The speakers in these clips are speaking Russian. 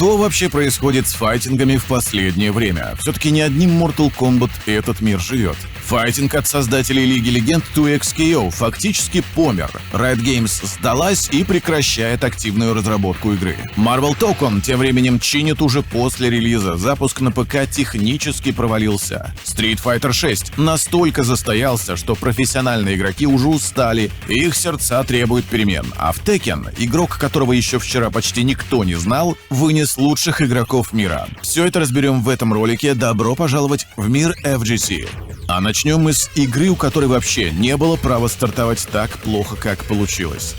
Что вообще происходит с файтингами в последнее время? Все-таки не одним Mortal Kombat этот мир живет. Файтинг от создателей Лиги Легенд 2XKO фактически помер. Riot Games сдалась и прекращает активную разработку игры. Marvel Token тем временем чинит уже после релиза. Запуск на ПК технически провалился. Street Fighter 6 настолько застоялся, что профессиональные игроки уже устали, и их сердца требуют перемен. А в Tekken, игрок которого еще вчера почти никто не знал, вынес лучших игроков мира. Все это разберем в этом ролике. Добро пожаловать в мир FGC. А начнем мы с игры, у которой вообще не было права стартовать так плохо, как получилось.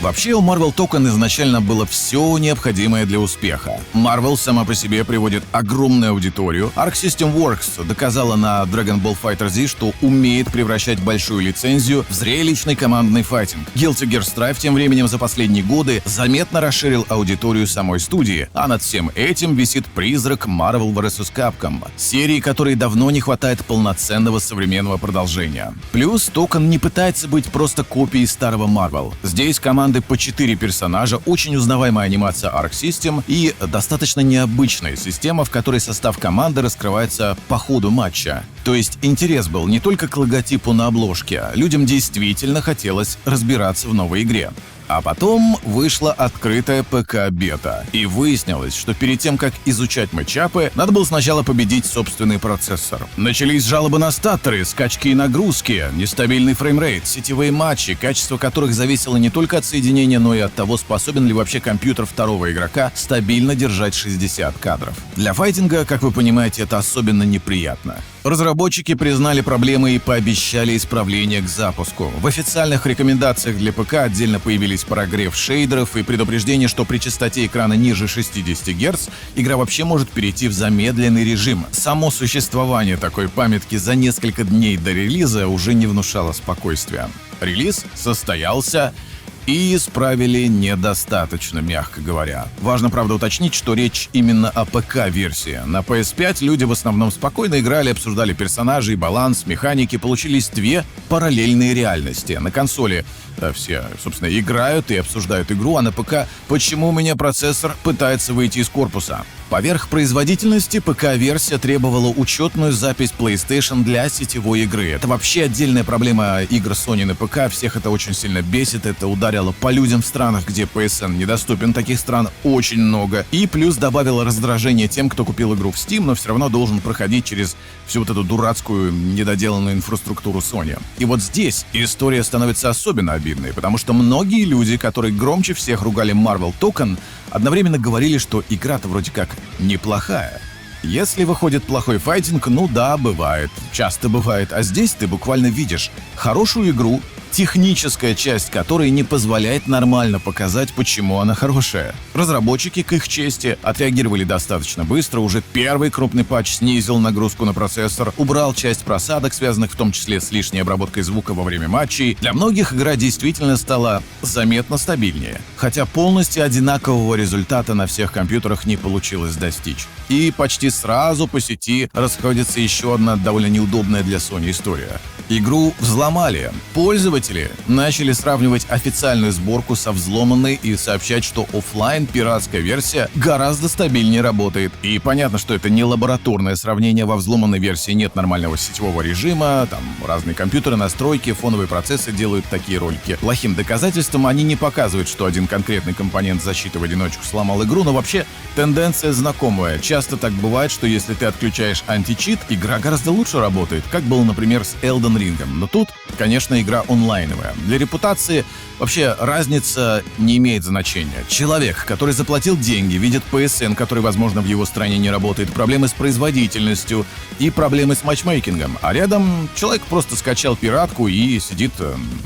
Вообще у Marvel Token изначально было все необходимое для успеха. Marvel сама по себе приводит огромную аудиторию. Arc System Works доказала на Dragon Ball FighterZ, что умеет превращать большую лицензию в зрелищный командный файтинг. Guilty Gear Strive тем временем за последние годы заметно расширил аудиторию самой студии, а над всем этим висит призрак Marvel vs. Capcom, серии, которой давно не хватает полноценного современного продолжения. Плюс Token не пытается быть просто копией старого Marvel. Здесь команда по 4 персонажа, очень узнаваемая анимация Arc System и достаточно необычная система, в которой состав команды раскрывается по ходу матча. То есть интерес был не только к логотипу на обложке, людям действительно хотелось разбираться в новой игре. А потом вышла открытая ПК-бета, и выяснилось, что перед тем, как изучать матчапы, надо было сначала победить собственный процессор. Начались жалобы на статтеры, скачки и нагрузки, нестабильный фреймрейт, сетевые матчи, качество которых зависело не только от соединения, но и от того, способен ли вообще компьютер второго игрока стабильно держать 60 кадров. Для файтинга, как вы понимаете, это особенно неприятно. Разработчики признали проблемы и пообещали исправления к запуску. В официальных рекомендациях для ПК отдельно появились прогрев шейдеров и предупреждение, что при частоте экрана ниже 60 Гц игра вообще может перейти в замедленный режим. Само существование такой памятки за несколько дней до релиза уже не внушало спокойствия. Релиз состоялся, и исправили недостаточно, мягко говоря. Важно, правда, уточнить, что речь именно о ПК-версии. На PS5 люди в основном спокойно играли, обсуждали персонажей, баланс, механики, получились две параллельные реальности. На консоли все, собственно, играют и обсуждают игру, а на ПК почему у меня процессор пытается выйти из корпуса. Поверх производительности ПК-версия требовала учетную запись PlayStation для сетевой игры. Это вообще отдельная проблема игр Sony на ПК, всех это очень сильно бесит, это ударило по людям в странах, где PSN недоступен, таких стран очень много. И плюс добавило раздражение тем, кто купил игру в Steam, но все равно должен проходить через всю вот эту дурацкую, недоделанную инфраструктуру Sony. И вот здесь история становится особенно обидной, потому что многие люди, которые громче всех ругали Marvel Token, одновременно говорили, что игра-то вроде как неплохая. Если выходит плохой файтинг, ну да, бывает, часто бывает, а здесь ты буквально видишь хорошую игру, техническая часть которой не позволяет нормально показать, почему она хорошая. Разработчики, к их чести, отреагировали достаточно быстро, уже первый крупный патч снизил нагрузку на процессор, убрал часть просадок, связанных в том числе с лишней обработкой звука во время матчей. Для многих игра действительно стала заметно стабильнее, хотя полностью одинакового результата на всех компьютерах не получилось достичь. И почти сразу по сети расходится еще одна довольно неудобная для Sony история. Игру взломали. Пользователи начали сравнивать официальную сборку со взломанной и сообщать, что офлайн пиратская версия гораздо стабильнее работает. И понятно, что это не лабораторное сравнение, во взломанной версии нет нормального сетевого режима, там разные компьютеры, настройки, фоновые процессы делают такие ролики. Плохим доказательством они не показывают, что один конкретный компонент защиты в одиночку сломал игру, но вообще тенденция знакомая. Часто так бывает, что если ты отключаешь античит, игра гораздо лучше работает, как было, например, с Elden Ring. Но тут, конечно, игра онлайновая. Для репутации вообще разница не имеет значения. Человек, который заплатил деньги, видит PSN, который, возможно, в его стране не работает, проблемы с производительностью и проблемы с матчмейкингом. А рядом человек просто скачал пиратку и сидит,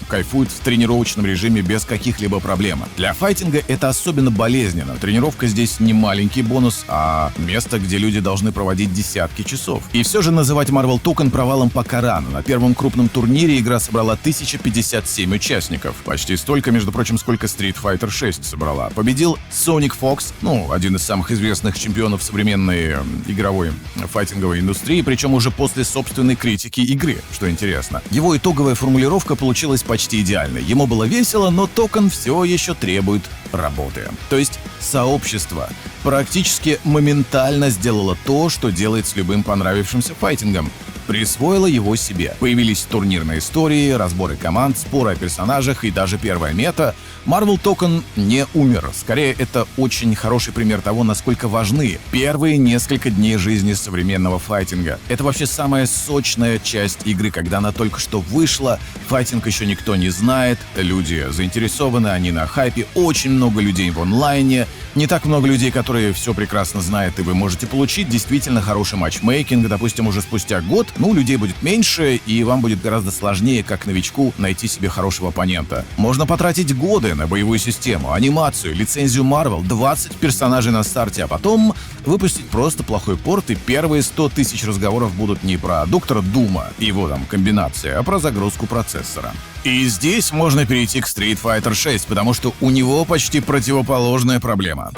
кайфует в тренировочном режиме без каких-либо проблем. Для файтинга это особенно болезненно. Тренировка здесь не маленький бонус, а место, где люди должны проводить десятки часов. И все же называть Marvel Token провалом пока рано. На первом крупном турнире игра собрала 1057 участников. Почти столько, между прочим, сколько Street Fighter 6 собрала. Победил Sonic Fox, один из самых известных чемпионов современной игровой файтинговой индустрии, причем уже после собственной критики игры, что интересно. Его итоговая формулировка получилась почти идеальной. Ему было весело, но Токен все еще требует работы. То есть сообщество практически моментально сделало то, что делает с любым понравившимся файтингом. Присвоило его себе. Появились турнирные истории, разборы команд, споры о персонажах и даже первая мета. Marvel Token не умер. Скорее, это очень хороший пример того, насколько важны первые несколько дней жизни современного файтинга. Это вообще самая сочная часть игры, когда она только что вышла, файтинг еще никто не знает, люди заинтересованы, они на хайпе, очень много людей в онлайне, не так много людей, которые все прекрасно знают, и вы можете получить действительно хороший матчмейкинг, допустим, уже спустя год, людей будет меньше, и вам будет гораздо сложнее, как новичку, найти себе хорошего оппонента. Можно потратить годы на боевую систему, анимацию, лицензию Marvel, 20 персонажей на старте, а потом выпустить просто плохой порт, и первые 100 тысяч разговоров будут не про доктора Дума и его там комбинации, а про загрузку процессора. И здесь можно перейти к Street Fighter 6, потому что у него почти противоположная проблема.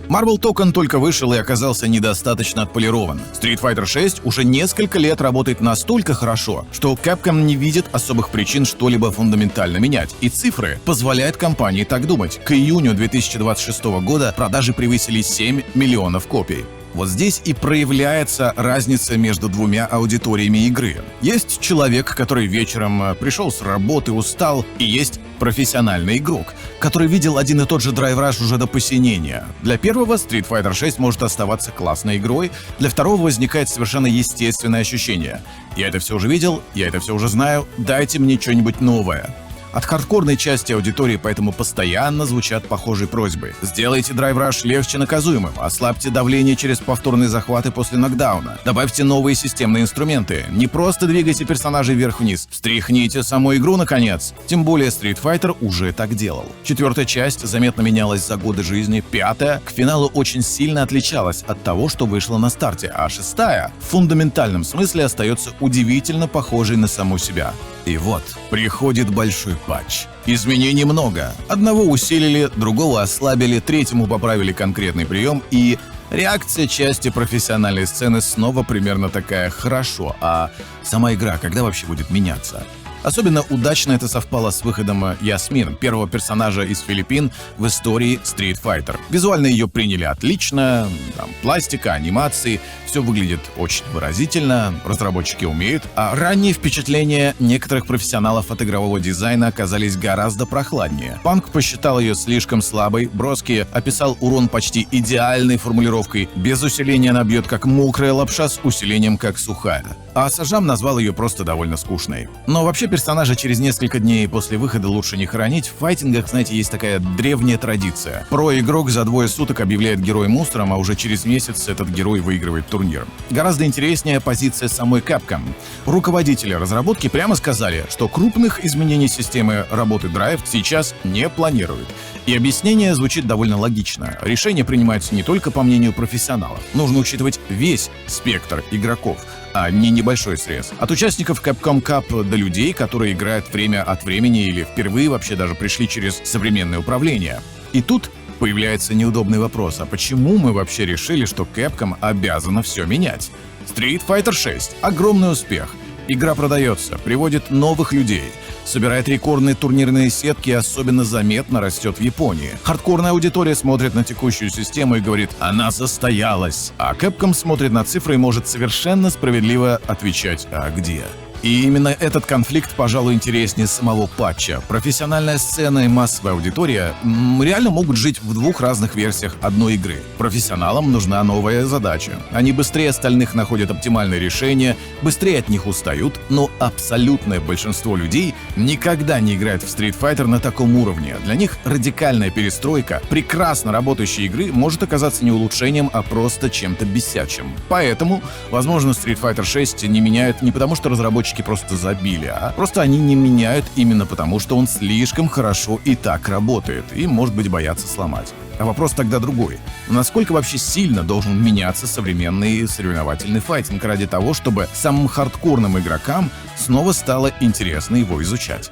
Marvel Token только вышел и оказался недостаточно отполирован. Street Fighter 6 уже несколько лет работает настолько хорошо, что Capcom не видит особых причин что-либо фундаментально менять, и цифры позволяют компании так думать. К июню 2026 года продажи превысили 7 миллионов копий. Вот здесь и проявляется разница между двумя аудиториями игры. Есть человек, который вечером пришел с работы, устал, и есть профессиональный игрок, который видел один и тот же Drive Rush уже до посинения. Для первого Street Fighter 6 может оставаться классной игрой, для второго возникает совершенно естественное ощущение. Я это все уже видел, я это все уже знаю, дайте мне что-нибудь новое. От хардкорной части аудитории поэтому постоянно звучат похожие просьбы. Сделайте Drive Rush легче наказуемым, ослабьте давление через повторные захваты после нокдауна, добавьте новые системные инструменты, не просто двигайте персонажей вверх-вниз, встряхните саму игру наконец. Тем более Street Fighter уже так делал. Четвертая часть заметно менялась за годы жизни, пятая к финалу очень сильно отличалась от того, что вышло на старте, а шестая в фундаментальном смысле остается удивительно похожей на саму себя. И вот, приходит большой патч. Изменений много. Одного усилили, другого ослабили, третьему поправили конкретный прием, и реакция части профессиональной сцены снова примерно такая: хорошо, а сама игра когда вообще будет меняться? Особенно удачно это совпало с выходом Ясмин, первого персонажа из Филиппин в истории Street Fighter. Визуально ее приняли отлично, там пластика, анимации, все выглядит очень выразительно, разработчики умеют, а ранние впечатления некоторых профессионалов от игрового дизайна оказались гораздо прохладнее. Панк посчитал ее слишком слабой, Броски описал урон почти идеальной формулировкой: без усиления она бьет как мокрая лапша, с усилением как сухая. А Сажам назвал ее просто довольно скучной. Но вообще персонажа через несколько дней после выхода лучше не хоронить. В файтингах, знаете, есть такая древняя традиция. Про-игрок за 2 суток объявляет героя монстром, а уже через месяц этот герой выигрывает турнир. Гораздо интереснее позиция самой Capcom. Руководители разработки прямо сказали, что крупных изменений системы работы Drive сейчас не планируют. И объяснение звучит довольно логично. Решения принимаются не только по мнению профессионалов. Нужно учитывать весь спектр игроков, а не небольшой срез. От участников Capcom Cup до людей, которые играют время от времени или впервые вообще даже пришли через современное управление. И тут появляется неудобный вопрос: а почему мы вообще решили, что Capcom обязана все менять? Street Fighter 6 — огромный успех. Игра продается, приводит новых людей, собирает рекордные турнирные сетки и особенно заметно растет в Японии. Хардкорная аудитория смотрит на текущую систему и говорит: она состоялась. А Capcom смотрит на цифры и может совершенно справедливо отвечать: а где? И именно этот конфликт, пожалуй, интереснее самого патча. Профессиональная сцена и массовая аудитория реально могут жить в двух разных версиях одной игры. Профессионалам нужна новая задача. Они быстрее остальных находят оптимальные решения, быстрее от них устают, но абсолютное большинство людей никогда не играет в Street Fighter на таком уровне. Для них радикальная перестройка прекрасно работающей игры может оказаться не улучшением, а просто чем-то бесячим. Поэтому, возможно, Street Fighter 6 не меняют не потому, что разработчики просто забили, а просто они не меняют именно потому, что он слишком хорошо и так работает, и, может быть, боятся сломать. А вопрос тогда другой. Насколько вообще сильно должен меняться современный соревновательный файтинг ради того, чтобы самым хардкорным игрокам снова стало интересно его изучать?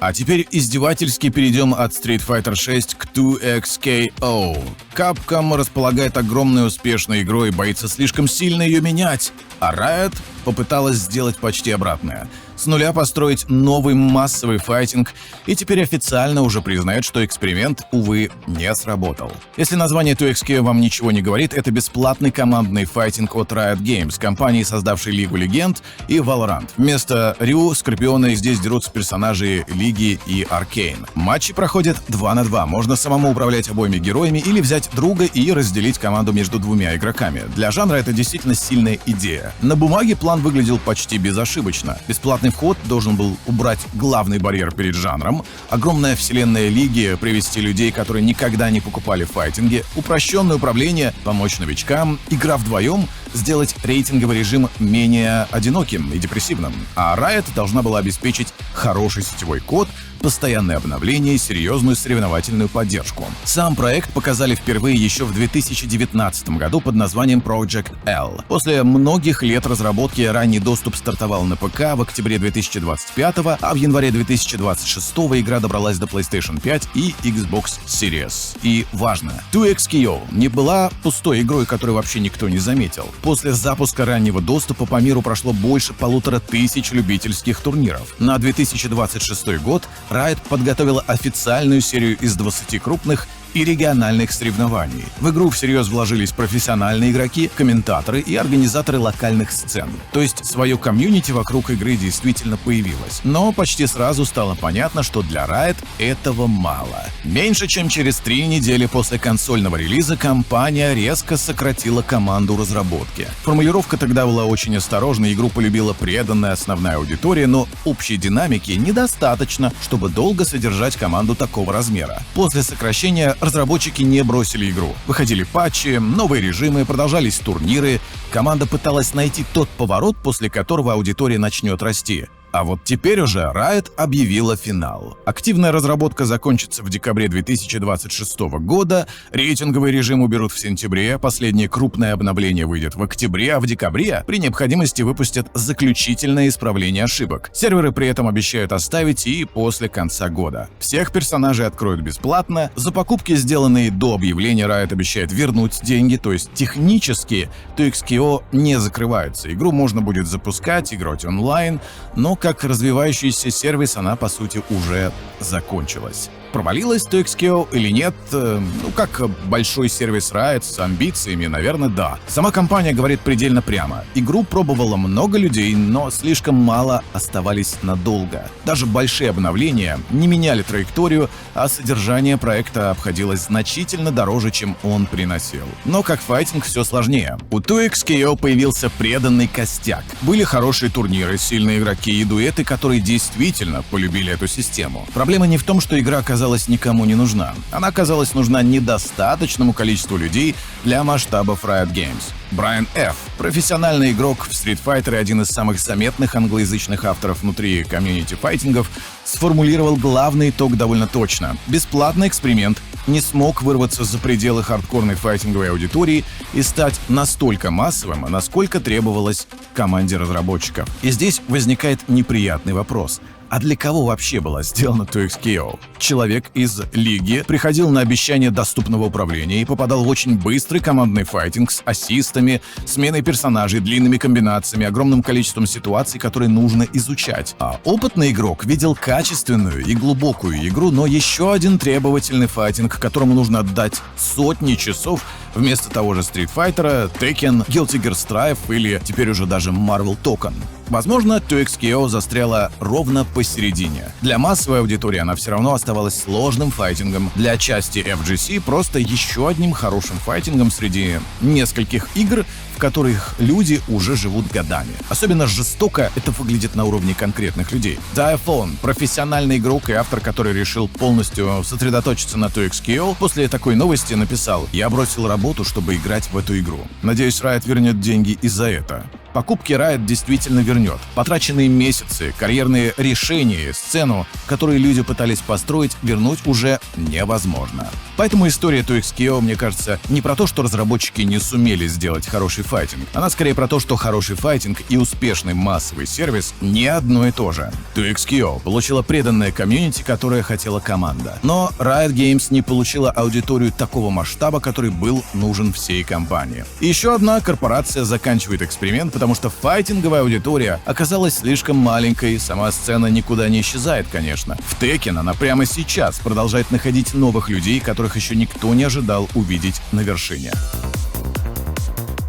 А теперь издевательски перейдем от Street Fighter 6 к 2XKO. Capcom располагает огромной успешной игрой и боится слишком сильно ее менять, а Riot попыталась сделать почти обратное. с нуля построить новый массовый файтинг, и теперь официально уже признают, что эксперимент, увы, не сработал. Если название 2XKO вам ничего не говорит, это бесплатный командный файтинг от Riot Games, компании, создавшей Лигу Легенд и Valorant. Вместо Рю, Скорпиона и здесь дерутся персонажи Лиги и Аркейн. Матчи проходят 2 на 2, можно самому управлять обоими героями или взять друга и разделить команду между двумя игроками. Для жанра это действительно сильная идея. На бумаге план выглядел почти безошибочно. Бесплатный вход должен был убрать главный барьер перед жанром, огромная вселенная Лиги, привести людей, которые никогда не покупали файтинги, упрощенное управление, помочь новичкам, игра вдвоем, сделать рейтинговый режим менее одиноким и депрессивным. А Riot должна была обеспечить хороший сетевой код, постоянное обновление и серьезную соревновательную поддержку. Сам проект показали впервые еще в 2019 году под названием Project L. После многих лет разработки ранний доступ стартовал на ПК в октябре 2025, а в январе 2026 игра добралась до PlayStation 5 и Xbox Series. И важно, 2XKO не была пустой игрой, которую вообще никто не заметил. После запуска раннего доступа по миру прошло больше 1500 любительских турниров. На 2026 год Riot подготовила официальную серию из 20 крупных и региональных соревнований. В игру всерьез вложились профессиональные игроки, комментаторы и организаторы локальных сцен. То есть свое комьюнити вокруг игры действительно появилось. Но почти сразу стало понятно, что для Riot этого мало. Меньше чем через 3 недели после консольного релиза компания резко сократила команду разработки. Формулировка тогда была очень осторожной, игру полюбила преданная основная аудитория, но общей динамики недостаточно, чтобы долго содержать команду такого размера. После сокращения разработчики не бросили игру. Выходили патчи, новые режимы, продолжались турниры. Команда пыталась найти тот поворот, после которого аудитория начнет расти. А вот теперь уже Riot объявила финал. Активная разработка закончится в декабре 2026 года, рейтинговый режим уберут в сентябре, последнее крупное обновление выйдет в октябре, а в декабре при необходимости выпустят заключительное исправление ошибок. Серверы при этом обещают оставить и после конца года. Всех персонажей откроют бесплатно, за покупки, сделанные до объявления, Riot обещает вернуть деньги, то есть технически 2XKO не закрывается. Игру можно будет запускать, играть онлайн, но как развивающийся сервис она, по сути, уже закончилась. Провалилась 2XKO или нет? Как большой сервис Riot с амбициями, наверное, да. Сама компания говорит предельно прямо. Игру пробовало много людей, но слишком мало оставались надолго. Даже большие обновления не меняли траекторию, а содержание проекта обходилось значительно дороже, чем он приносил. Но как файтинг все сложнее. У 2XKO появился преданный костяк. Были хорошие турниры, сильные игроки и дуэты, которые действительно полюбили эту систему. Проблема не в том, что игра оказалась никому не нужна. Она оказалась нужна недостаточному количеству людей для масштабов Riot Games. Брайан Ф., профессиональный игрок в Street Fighter и один из самых заметных англоязычных авторов внутри комьюнити файтингов, сформулировал главный итог довольно точно. Бесплатный эксперимент не смог вырваться за пределы хардкорной файтинговой аудитории и стать настолько массовым, насколько требовалось команде разработчиков. И здесь возникает неприятный вопрос. А для кого вообще была сделана 2XKO? Человек из Лиги приходил на обещание доступного управления и попадал в очень быстрый командный файтинг с ассистами, сменой персонажей, длинными комбинациями, огромным количеством ситуаций, которые нужно изучать. А опытный игрок видел качественную и глубокую игру, но еще один требовательный файтинг, которому нужно отдать сотни часов, вместо того же Street Fighter, Tekken, Guilty Gear Strive или теперь уже даже Marvel Token. Возможно, 2XKO застряла ровно посередине. Для массовой аудитории она все равно оставалась сложным файтингом. Для части FGC просто еще одним хорошим файтингом среди нескольких игр, в которых люди уже живут годами. Особенно жестоко это выглядит на уровне конкретных людей. Diaphone, профессиональный игрок и автор, который решил полностью сосредоточиться на 2XKO, после такой новости написал: «Я бросил работу, чтобы играть в эту игру. Надеюсь, Riot вернет деньги и за это». Покупки Riot действительно вернет. Потраченные месяцы, карьерные решения, сцену, которую люди пытались построить, вернуть уже невозможно. Поэтому история 2XKO, мне кажется, не про то, что разработчики не сумели сделать хороший файтинг. Она скорее про то, что хороший файтинг и успешный массовый сервис не одно и то же. 2XKO получила преданное комьюнити, которое хотела команда. Но Riot Games не получила аудиторию такого масштаба, который был нужен всей компании. И еще одна корпорация заканчивает эксперимент, потому что файтинговая аудитория оказалась слишком маленькой, сама сцена никуда не исчезает, конечно. В Tekken она прямо сейчас продолжает находить новых людей, которых еще никто не ожидал увидеть на вершине.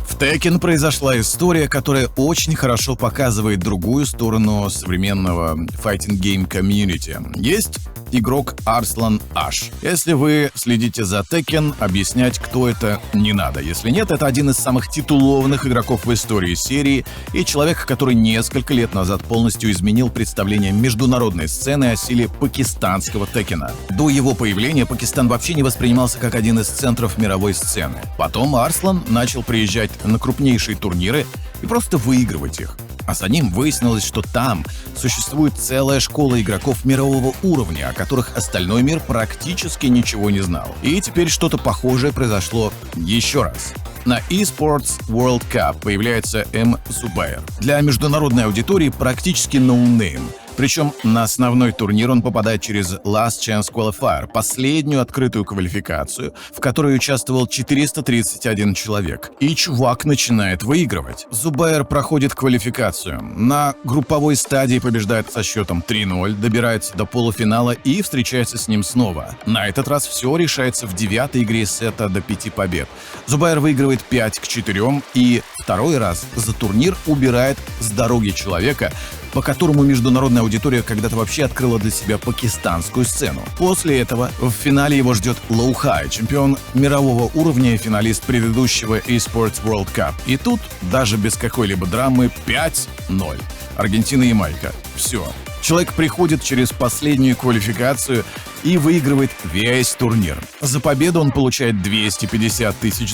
В Tekken произошла история, которая очень хорошо показывает другую сторону современного файтинг-гейм комьюнити. Есть игрок Арслан Аш. Если вы следите за Tekken, объяснять, кто это, не надо. Если нет, это один из самых титулованных игроков в истории серии и человек, который несколько лет назад полностью изменил представление международной сцены о силе пакистанского Теккена. До его появления Пакистан вообще не воспринимался как один из центров мировой сцены. Потом Арслан начал приезжать на крупнейшие турниры и просто выигрывать их. А за ним выяснилось, что там существует целая школа игроков мирового уровня, о которых остальной мир практически ничего не знал. И теперь что-то похожее произошло еще раз. На eSports World Cup появляется Зубайр. Для международной аудитории практически ноунейм. Причем на основной турнир он попадает через Last Chance Qualifier, последнюю открытую квалификацию, в которой участвовал 431 человек. И чувак начинает выигрывать. Зубайр проходит квалификацию. На групповой стадии побеждает со счетом 3-0, добирается до полуфинала и встречается с ним снова. На этот раз все решается в 9-й игре сета до 5 побед. Зубайр выигрывает 5-4 и второй раз за турнир убирает с дороги человека, по которому международная аудитория когда-то вообще открыла для себя пакистанскую сцену. После этого в финале его ждет Low High, чемпион мирового уровня и финалист предыдущего eSports World Cup. И тут, даже без какой-либо драмы, 5-0. Аргентина и Ямайка. Все. Человек приходит через последнюю квалификацию и выигрывает весь турнир. За победу он получает $250 тысяч.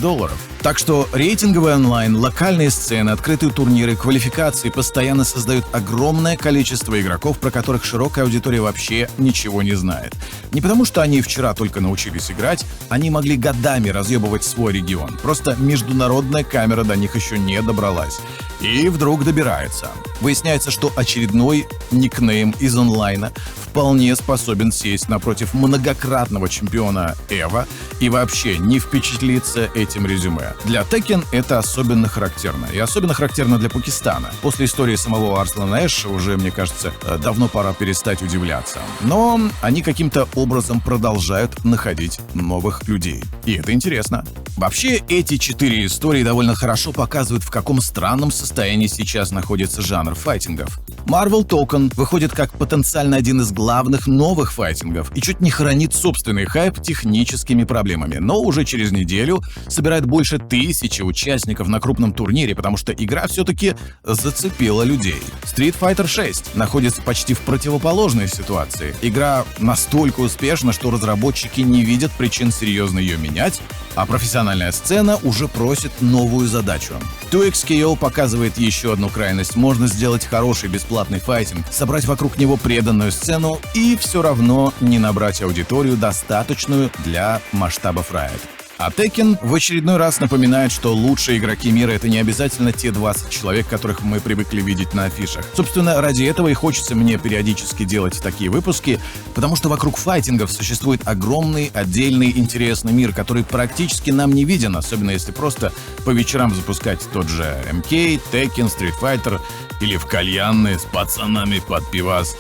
Так что рейтинговый онлайн, локальные сцены, открытые турниры, квалификации постоянно создают огромное количество игроков, про которых широкая аудитория вообще ничего не знает. Не потому, что они вчера только научились играть, они могли годами разъебывать свой регион. Просто международная камера до них еще не добралась. И вдруг добирается. Выясняется, что очередной никнейм из онлайна вполне способен сесть напротив многократного чемпиона Эва и вообще не впечатлиться этим резюме. Для Tekken это особенно характерно. И особенно характерно для Пакистана. После истории самого Арслана Эша уже, мне кажется, давно пора перестать удивляться. Но они каким-то образом продолжают находить новых людей. И это интересно. Вообще, эти 4 истории довольно хорошо показывают, в каком странном состоянии сейчас находится жанр файтингов. Marvel Token выходит как потенциально один из главных новых файтингов и чуть не хранит собственный хайп техническими проблемами, но уже через неделю собирает больше 1000 участников на крупном турнире, потому что игра все-таки зацепила людей. Street Fighter 6 находится почти в противоположной ситуации. Игра настолько успешна, что разработчики не видят причин серьезно ее менять, а профессиональная сцена уже просит новую задачу. 2XKO показывает еще одну крайность. Можно сделать хороший бесплатный файтинг, собрать вокруг него преданную сцену и все равно не набрать аудиторию, достаточную для масштабов Riot. А Tekken в очередной раз напоминает, что лучшие игроки мира — это не обязательно те 20 человек, которых мы привыкли видеть на афишах. Собственно, ради этого и хочется мне периодически делать такие выпуски, потому что вокруг файтингов существует огромный, отдельный, интересный мир, который практически нам не виден, особенно если просто по вечерам запускать тот же МК, Tekken, Street Fighter или в кальянной с пацанами под пивас.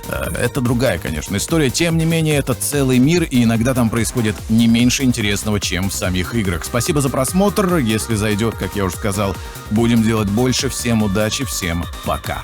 Это другая, конечно, история. Тем не менее, это целый мир, и иногда там происходит не меньше интересного, чем в самих играх. Спасибо за просмотр. Если зайдет, как я уже сказал, будем делать больше. Всем удачи, всем пока.